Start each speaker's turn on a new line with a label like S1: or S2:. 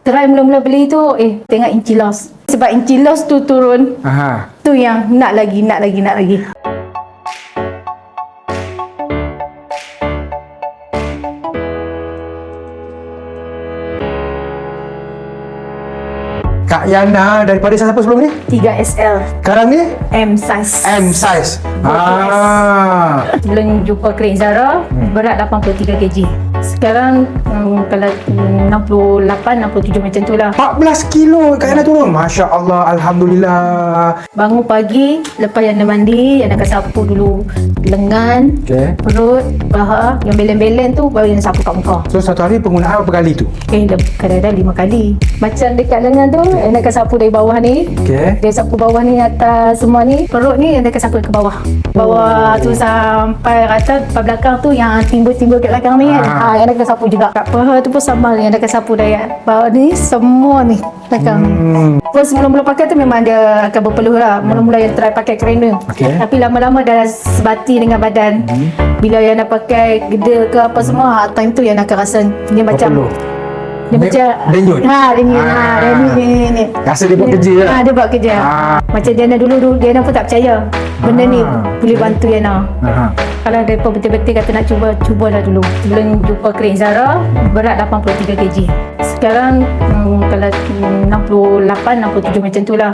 S1: Try mula-mula beli tu, tengok inci loss. Sebab inci loss tu turun, tu yang nak lagi.
S2: Kak Yana daripada siapa sebelum ni?
S1: 3SL,
S2: Sekarang ni?
S1: M size.
S2: M size.
S1: Sebelum jumpa Kering Zara, berat 83 kg. Sekarang kalau 68-67 macam tu lah.
S2: 14 kilo Kak Yana turun. Masya Allah, Alhamdulillah.
S1: Bangun pagi, lepas yang dah mandi, yang dah sapu dulu lengan, perut, paha. Yang belen-belen tu baru yang sapu kat muka.
S2: So satu hari penggunaan berapa kali tu?
S1: Kadang-kadang 5 kali. Macam dekat lengan tu, yang nak sapu dari bawah ni. Dia sapu bawah ni, atas semua ni. Perut ni yang nak sapu ke bawah. Bawah tu sampai rata, lepas belakang tu yang timbul-timbul kat belakang ni kan. Yang nak sapu juga. Kat paha tu pun sama, yang nak sapu dari bawah ni, semua ni belakang. Terus mula-mula pakai tu memang dia akan berpeluh lah. Mula-mula yang try pakai kerana. Tapi lama-lama dah sebati dengan badan. Bila yang nak pakai gede ke apa semua, time tu yang akan rasa dia macam dia macam
S2: denyut.
S1: Denyut.
S2: Rasa dia buat kerja lah.
S1: Dia buat kerja. Macam Diana dulu Diana pun tak percaya benda ni boleh bantu Diana. Kalau mereka betul-betul kata nak cubalah dulu. Sebelum jumpa Kering Zara, berat 83 kg. Sekarang kalau 68-67 macam tu lah.